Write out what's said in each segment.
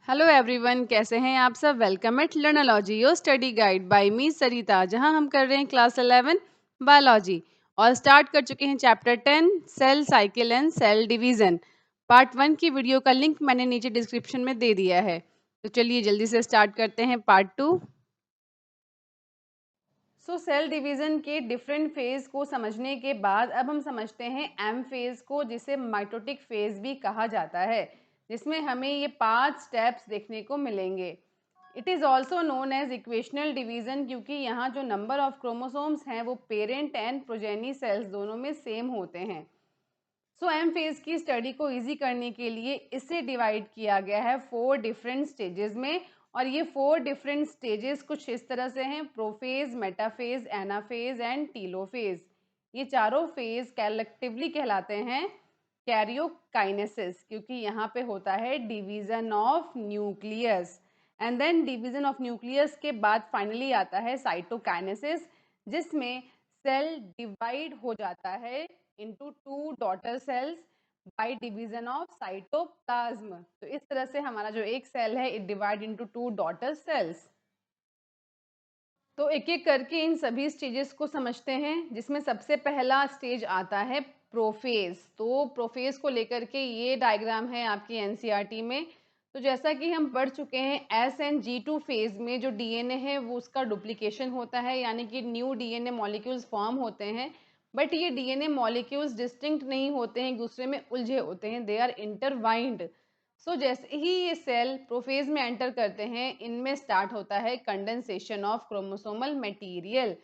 Hello everyone, कैसे हैं आप सब। Welcome at Learnology your study guide by me Sarita, जहां हम कर रहे हैं क्लास 11 बायोलॉजी और स्टार्ट कर चुके हैं chapter 10 cell cycle and cell division. Part 1 की वीडियो का लिंक मैंने नीचे डिस्क्रिप्शन में दे दिया है। तो चलिए जल्दी से स्टार्ट करते हैं पार्ट 2। सेल डिवीजन के डिफरेंट फेज को समझने के बाद अब हम समझते हैं एम फेज को, जिसे माइटोटिक फेज भी कहा जाता है, जिसमें हमें ये 5 स्टेप्स देखने को मिलेंगे। It is also known as equational division, क्योंकि यहाँ जो नंबर ऑफ क्रोमोसोम्स हैं वो पेरेंट एंड प्रोजेनी सेल्स दोनों में सेम होते हैं। एम फेज की स्टडी को इजी करने के लिए इसे डिवाइड किया गया है 4 डिफरेंट स्टेजेस में, और ये 4 डिफरेंट स्टेजेस कुछ इस तरह से हैं: prophase, metaphase, anaphase and telophase. ये चारों फेज कलेक्टिवली कहलाते हैं कैरियोकाइनेसिस, क्योंकि यहाँ पे होता है division of nucleus. And then division of nucleus के बाद फाइनली आता है साइटोकाइनेसिस, जिसमें सेल डिवाइड हो जाता है into 2 daughter cells by division of cytoplasm. तो इस तरह से हमारा जो एक सेल है it divide into 2 daughter cells. तो एक एक करके इन सभी स्टेजेस को समझते हैं, जिसमें सबसे पहला स्टेज आता है प्रोफेज। तो प्रोफेज को लेकर के ये डायग्राम है आपकी एनसीईआरटी में। तो जैसा कि हम पढ़ चुके हैं, SN-G2 फेज में जो डीएनए है वो उसका डुप्लीकेशन होता है, यानी कि न्यू डीएनए मॉलिक्यूल्स फॉर्म होते हैं। बट ये डीएनए मॉलिक्यूल्स डिस्टिंक्ट नहीं होते हैं, एक दूसरे में उलझे होते हैं, दे आर इंटरवाइंड। जैसे ही ये सेल प्रोफेज में एंटर करते हैं, इनमें स्टार्ट होता है कंडेंसेशन ऑफ क्रोमोसोमल मटेरियल,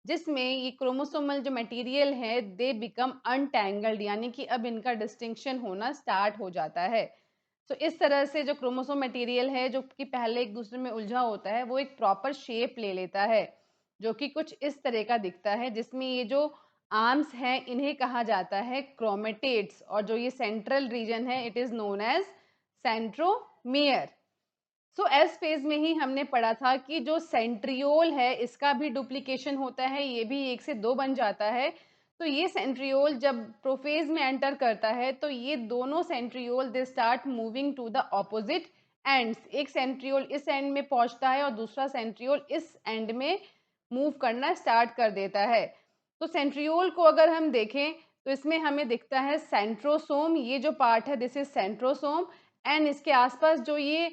जिसमें ये क्रोमोसोमल जो मटेरियल है दे बिकम अनटैंगल्ड, यानी कि अब इनका डिस्टिंक्शन होना स्टार्ट हो जाता है। इस तरह से जो क्रोमोसोम मटेरियल है जो कि पहले एक दूसरे में उलझा होता है, वो एक प्रॉपर शेप ले लेता है, जो कि कुछ इस तरह का दिखता है, जिसमें ये जो आर्म्स हैं इन्हें कहा जाता है क्रोमेटेड्स, और जो ये सेंट्रल रीजन है it is known as centromere. S phase में ही हमने पढ़ा था कि जो सेंट्रियोल है इसका भी डुप्लीकेशन होता है, ये भी 1 से 2 बन जाता है। तो ये सेंट्रियोल जब प्रोफेज में एंटर करता है तो ये दोनों centriole they start moving to the opposite ends. एक सेंट्रियोल इस एंड में पहुंचता है और दूसरा सेंट्रियोल इस एंड में मूव करना स्टार्ट कर देता है। तो सेंट्रियोल को अगर हम देखें तो इसमें हमें दिखता है सेंट्रोसोम, ये जो पार्ट है दिस इज सेंट्रोसोम, एंड इसके आसपास जो ये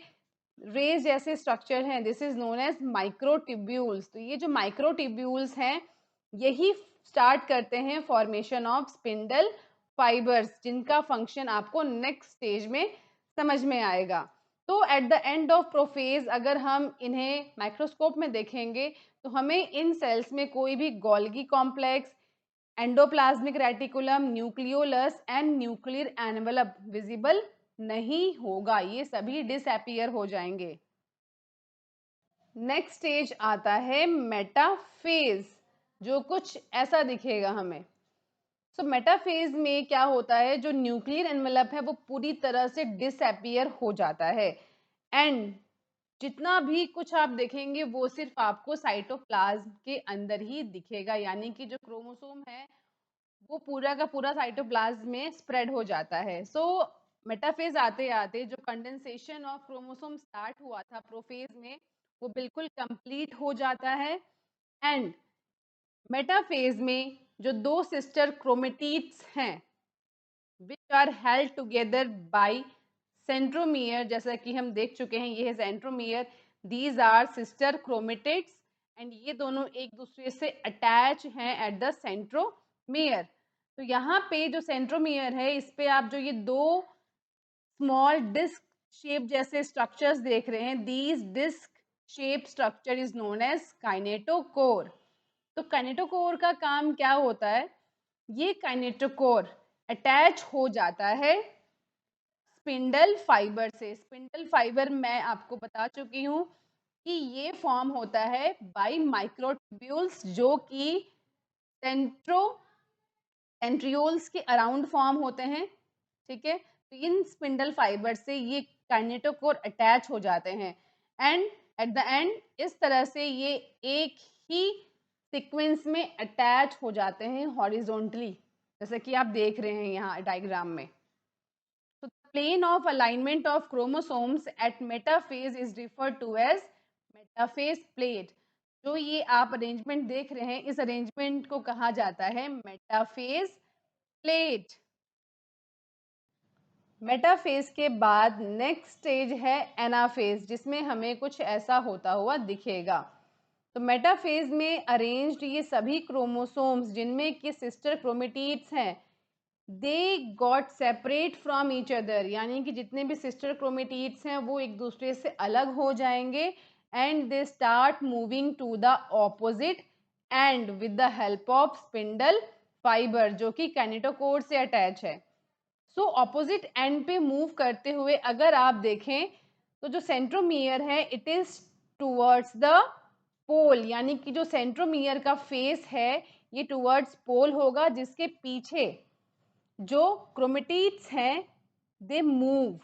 रेज जैसे स्ट्रक्चर हैं this is known as microtubules. तो ये जो माइक्रोट्यूब्यूल्स हैं यही स्टार्ट करते हैं फॉर्मेशन ऑफ स्पिंडल फाइबर्स, जिनका फंक्शन आपको नेक्स्ट स्टेज में समझ में आएगा। तो at the end of prophase अगर हम इन्हें माइक्रोस्कोप में देखेंगे तो हमें इन सेल्स में कोई भी Golgi complex, endoplasmic reticulum, nucleolus and nuclear envelope visible नहीं होगा, ये सभी डिसअपीयर हो जाएंगे। नेक्स्ट स्टेज आता है मेटाफेज, जो कुछ ऐसा दिखेगा हमें। मेटाफेज में क्या होता है, जो न्यूक्लियर एनवेलप है वो पूरी तरह से डिसअपीयर हो जाता है, एंड जितना भी कुछ आप देखेंगे वो सिर्फ आपको साइटोप्लाज्म के अंदर ही दिखेगा, यानी कि जो क्रोमोसोम है वो पूरा का पूरा साइटोप्लाज्म में स्प्रेड हो जाता है। मेटाफेज आते आते जो कंडेंसेशन ऑफ क्रोमोसोम स्टार्ट हुआ था प्रोफेज में वो बिल्कुल कंप्लीट हो जाता है, एंड मेटाफेज में जो 2 सिस्टर क्रोमेटिड्स हैं which are held together by centromere, जैसा कि हम देख चुके हैं ये है centromere, these are sister chromatids, and ये दोनों एक दूसरे से अटैच हैं एट द सेंट्रोमियर। तो यहाँ पे जो सेंट्रोमियर है इस पे आप जो ये 2 स्मॉल डिस्क शेप जैसे स्ट्रक्चर्स देख रहे हैं, these disc shape structure is known as kinetochore. तो काइनेटोकोर का काम क्या होता है, ये काइनेटोकोर अटैच हो जाता है स्पिंडल फाइबर से। स्पिंडल फाइबर मैं आपको बता चुकी हूँ कि ये फॉर्म होता है बाय माइक्रोट्यूब्यूल्स, जो कि सेंट्रियोल्स के अराउंड फॉर्म होते हैं, ठीक है। तो इन स्पिंडल फाइबर से ये काइनेटोकोर अटैच हो जाते हैं, एंड एट द एंड इस तरह से ये एक ही सीक्वेंस में अटैच हो जाते हैं हॉरिजॉन्टली, जैसे कि आप देख रहे हैं यहाँ डायग्राम में। तो plane of alignment of chromosomes at metaphase is referred to as metaphase plate. जो ये आप अरेंजमेंट देख रहे हैं, इस अरेंजमेंट को कहा जाता है मेटाफेज प्लेट। मेटाफेज के बाद नेक्स्ट स्टेज है एनाफेज, जिसमें हमें कुछ ऐसा होता हुआ दिखेगा। तो मेटाफेज में अरेंज्ड ये सभी क्रोमोसोम्स जिनमें कि सिस्टर क्रोमेटिड्स हैं, they got separate from each other, यानी कि जितने भी सिस्टर क्रोमेटिड्स हैं वो एक दूसरे से अलग हो जाएंगे and they start moving to the opposite end with the help of spindle fibre, जो कि कैनेटोकोर से अटैच है। सो ऑपोजिट एंड पे मूव करते हुए अगर आप देखें तो जो सेंट्रोमियर है it is towards the pole, यानी कि जो सेंट्रोमियर का फेस है ये टूवर्ड्स पोल होगा, जिसके पीछे जो क्रोमेटिड्स हैं दे मूव।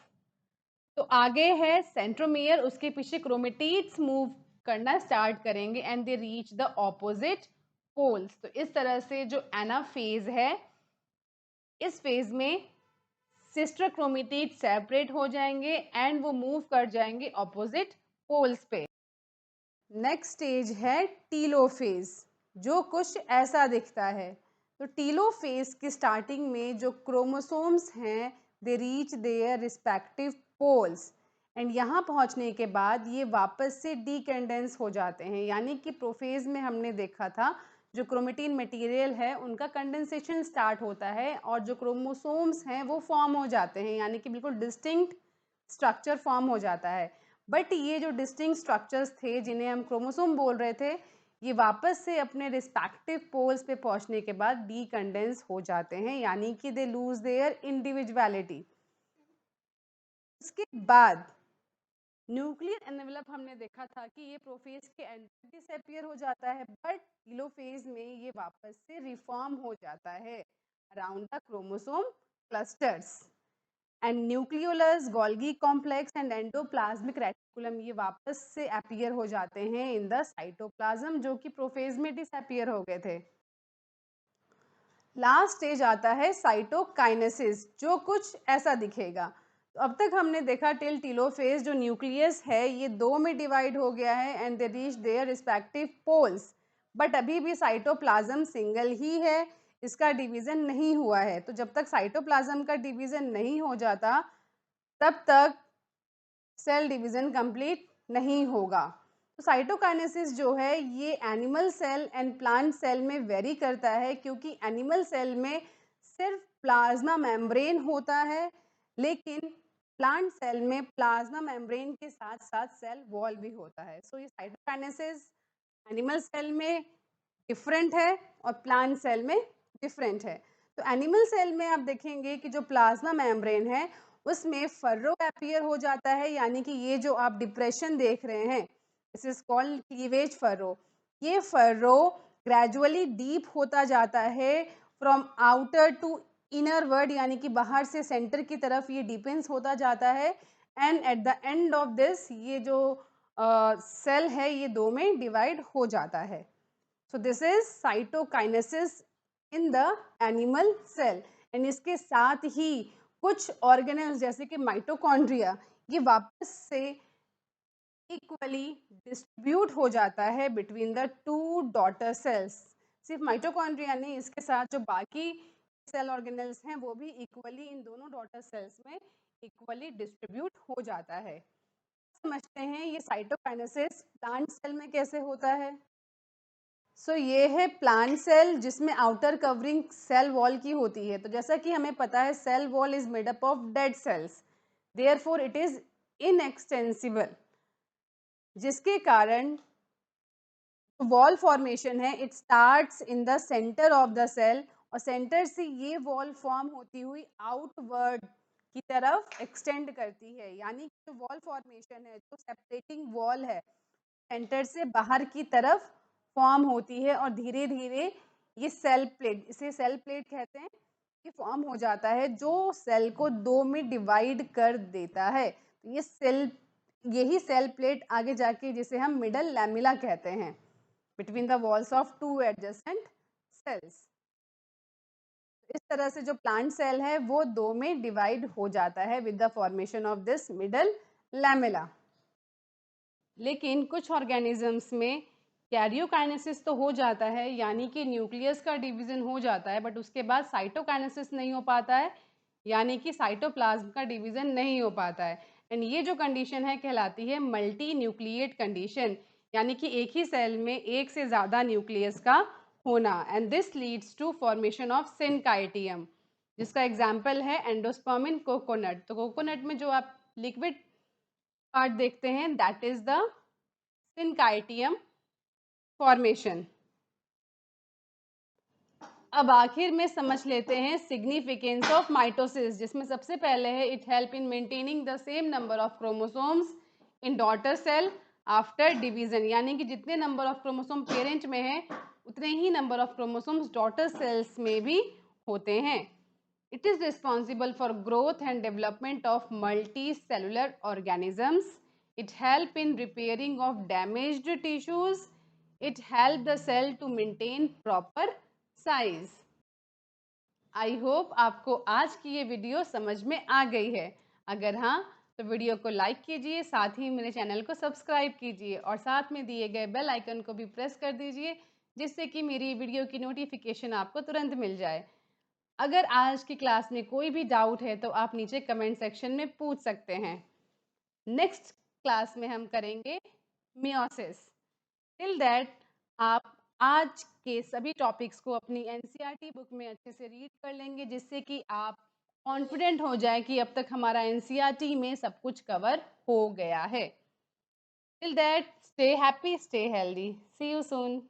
तो आगे है सेंट्रोमियर, उसके पीछे क्रोमेटिड्स मूव करना स्टार्ट करेंगे and they reach the opposite poles. तो इस तरह से जो एनाफेज है, इस फेज में सिस्टर क्रोमेटिड सेपरेट हो जाएंगे एंड वो मूव कर जाएंगे ऑपोजिट पोल्स पे। नेक्स्ट स्टेज है टीलोफेज, जो कुछ ऐसा दिखता है। तो टीलोफेज की स्टार्टिंग में जो क्रोमोसोम्स हैं they reach their respective poles and यहाँ पहुँचने के बाद ये वापस से डीकेंडेंस हो जाते हैं, यानी कि प्रोफेज में हमने देखा था जो क्रोमेटिन मटेरियल है उनका कंडेंसेशन स्टार्ट होता है और जो क्रोमोसोम्स हैं वो फॉर्म हो जाते हैं, यानी कि बिल्कुल डिस्टिंक्ट स्ट्रक्चर फॉर्म हो जाता है। बट ये जो डिस्टिंक्ट स्ट्रक्चर्स थे जिन्हें हम क्रोमोसोम बोल रहे थे, ये वापस से अपने रिस्पेक्टिव पोल्स पे पहुंचने के बाद डीकंडेंस हो जाते हैं, यानी कि दे लूज देयर इंडिविजुअलिटी। उसके बाद न्यूक्लियर एनवेलप हमने देखा था कि ये प्रोफेज के एंड डिसअपीयर हो जाता है, बट टेलोफेज में ये वापस से रिफॉर्म हो जाता है around the chromosome clusters and nucleolus, Golgi complex and endoplasmic reticulum ये वापस से अपीयर हो जाते हैं इन द साइटोप्लाज्म, जो कि प्रोफेज में डिसअपीयर हो गए थे। लास्ट स्टेज आता है साइटोकाइनेसिस, जो कुछ ऐसा दिखेगा। तो अब तक हमने देखा टिल टीलोफेज जो न्यूक्लियस है ये दो में डिवाइड हो गया है and they reach their respective poles, but अभी भी साइटोप्लाज्म सिंगल ही है, इसका डिवीजन नहीं हुआ है। तो जब तक साइटोप्लाज्म का डिवीजन नहीं हो जाता तब तक सेल डिवीजन कंप्लीट नहीं होगा। तो साइटोकाइनेसिस जो है ये animal cell and plant cell में वेरी करता है, क्योंकि एनिमल सेल में सिर्फ प्लाज्मा मेम्ब्रेन होता है, लेकिन प्लांट सेल में प्लाज्मा मेम्ब्रेन के साथ साथ सेल वॉल भी होता है। सो ये साइटोकाइनेसिस एनिमल सेल में डिफरेंट है और प्लांट सेल में डिफरेंट है। तो एनिमल सेल में आप देखेंगे कि जो प्लाज्मा मेम्ब्रेन है उसमें फर्रो अपीयर हो जाता है, यानी कि ये जो आप डिप्रेशन देख रहे हैं this is called cleavage furrow. ये फर्रो ग्रेजुअली डीप होता जाता है from outer to inward, यानी कि बाहर से सेंटर की तरफ ये डिपेंस होता जाता है and eight the end of this ये जो सेल है ये दो में डिवाइड हो जाता है। So this is cytokinesis in the animal cell and इसके साथ ही कुछ ऑर्गेनेल्स जैसे कि माइटोकॉन्ड्रिया ये वापस से इक्वली डिस्ट्रीब्यूट हो जाता है between the two daughter cells. सिर्फ माइटोकॉन्ड्रिया नहीं, इसके साथ जो बाकी सेल ऑर्गेनेल्स हैं वो भी इक्वली इन दोनों डॉटर सेल्स में इक्वली डिस्ट्रीब्यूट हो जाता है। समझते हैं ये साइटोकाइनेसिस प्लांट सेल में कैसे होता है। सो ये है प्लांट सेल जिसमें आउटर कवरिंग सेल वॉल की होती है। तो जैसा कि हमें पता है cell wall is made up of dead cells, therefore it is inextensible, जिसके कारण वॉल फॉर्मेशन है it starts in the centre of the cell और सेंटर से ये वॉल फॉर्म होती हुई आउटवर्ड की तरफ एक्सटेंड करती है, यानी कि जो वॉल फॉर्मेशन है जो सेपरेटिंग वॉल है सेंटर से बाहर की तरफ फॉर्म होती है और धीरे धीरे ये सेल प्लेट, इसे सेल प्लेट कहते हैं, ये फॉर्म हो जाता है जो सेल को दो में डिवाइड कर देता है। तो ये सेल, यही सेल प्लेट आगे जाके जिसे हम मिडल लैमिला कहते हैं between the walls of two adjacent sales. इस तरह से जो प्लांट सेल है वो दो में डिवाइड हो जाता है with the formation of this middle lamella. लेकिन कुछ ऑर्गेनिजम्स में कैरियोकाइनेसिस तो हो जाता है, यानी कि न्यूक्लियस का डिवीजन हो जाता है, बट उसके बाद साइटोकाइनेसिस नहीं हो पाता है, यानी कि साइटोप्लाज्म का डिवीजन नहीं हो पाता है। एंड ये जो कंडीशन है कहलाती है मल्टी न्यूक्लिएट कंडीशन, यानी कि एक ही सेल में एक से ज़्यादा न्यूक्लियस का होना। And this leads to formation of syncytium, जिसका एग्जाम्पल है एंडोस्पर्म इन कोकोनट। तो कोकोनट में जो आप लिक्विड पार्ट देखते हैं that is the syncytium formation. अब आखिर में समझ लेते हैं सिग्निफिकेंस ऑफ माइटोसिस, जिसमें सबसे पहले है it help in maintaining the same number of chromosomes in daughter cell after division, यानी कि जितने नंबर ऑफ क्रोमोसोम पेरेंट में है उतने ही number of chromosomes daughter cells में भी होते हैं। It is responsible for growth and development of multicellular organisms. It help in repairing of damaged tissues. It help the cell to maintain proper size. I hope आपको आज की ये video समझ में आ गई है। अगर हाँ तो वीडियो को लाइक कीजिए, साथ ही मेरे चैनल को सब्सक्राइब कीजिए और साथ में दिए गए बेल आइकन को भी प्रेस कर दीजिए, जिससे कि मेरी वीडियो की नोटिफिकेशन आपको तुरंत मिल जाए। अगर आज की क्लास में कोई भी डाउट है तो आप नीचे कमेंट सेक्शन में पूछ सकते हैं। नेक्स्ट क्लास में हम करेंगे मियोसिस। टिल दैट आप आज के सभी टॉपिक्स को अपनी एनसीईआरटी बुक में अच्छे से रीड कर लेंगे, जिससे कि आप कॉन्फिडेंट हो जाए कि अब तक हमारा एनसीईआरटी में सब कुछ कवर हो गया है। Till that stay happy, stay healthy, see you soon.